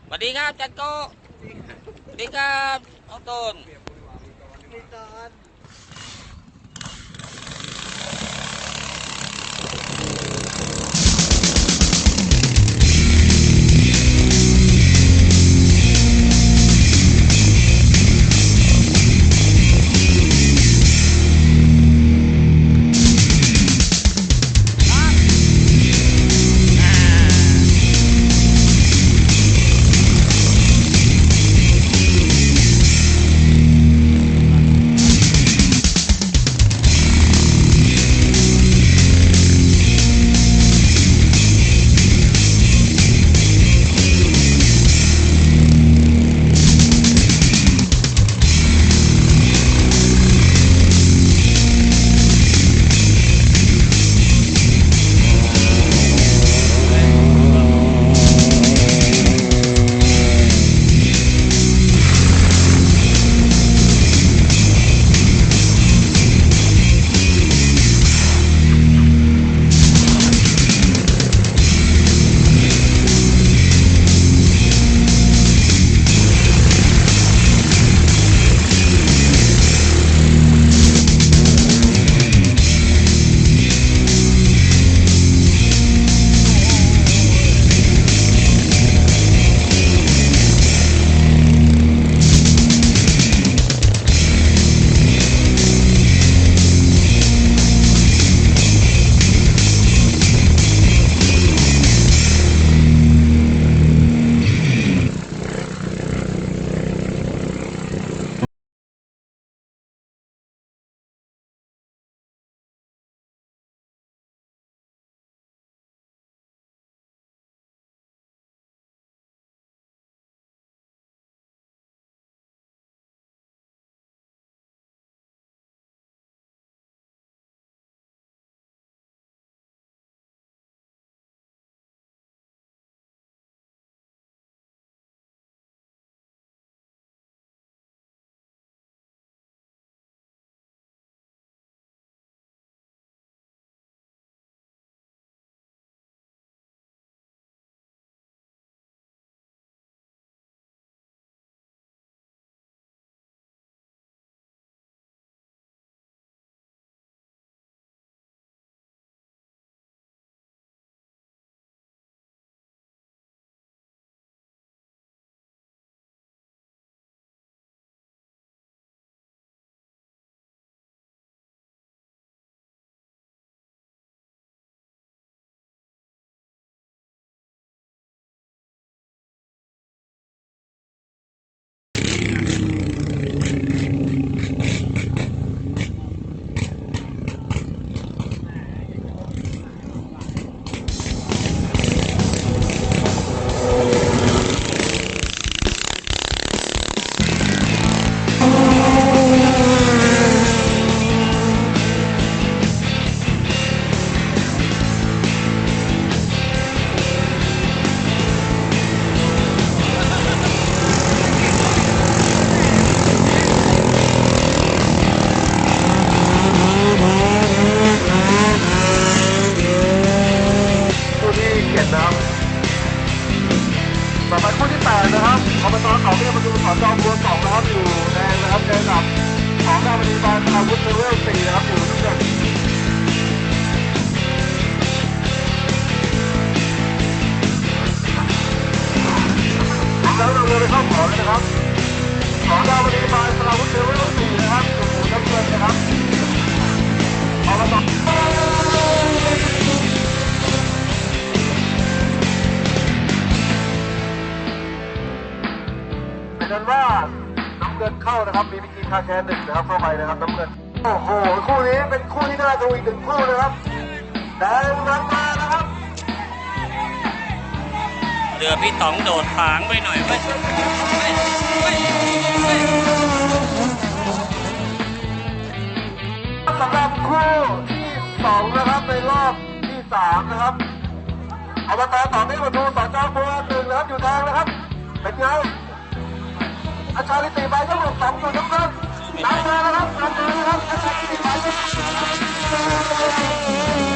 สวัสดีครับจันโกสวัสดีครับน้องต้นต่อไปคู่ที่8นะครับอบต.เขาเรียกประตูสจ.บัว2นะครับอยู่แดงนะครับเจอกับของดาวนีบาลอาวุธเลเวล4นะครับอยู่น้ำเงินแล้วเราเลยไปเข้าขอเลยนะครับของดาวนีบาลอาวุธเลเวล4นะครับอยู่น้ำเงินนะครับอบต.เป็นว่าน้ำเงินเข้านะครับมีพิธีคาแคร์1นะครับเข้าไปนะครับน้ำเงินโอ้โหคู่นี้เป็นคู่ที่น่าดูอีก1คู่นะครับแดงนั้นมานะครับ รือพี่ต๋องโดดผางไปหน่อยเว้ยเว้ยเว้ยเว้ย สำหรับคู่ที่2นะครับในรอบที่3นะครับอบตต่อเนื่องมาดูสจบัว1นะครับอยู่ทางนะครับเป็นไงอาชาลิติใบก็หลุด2อยู่ทุกคนนำมานะครับนำมานะครับอาชาลิติใบก็หลุด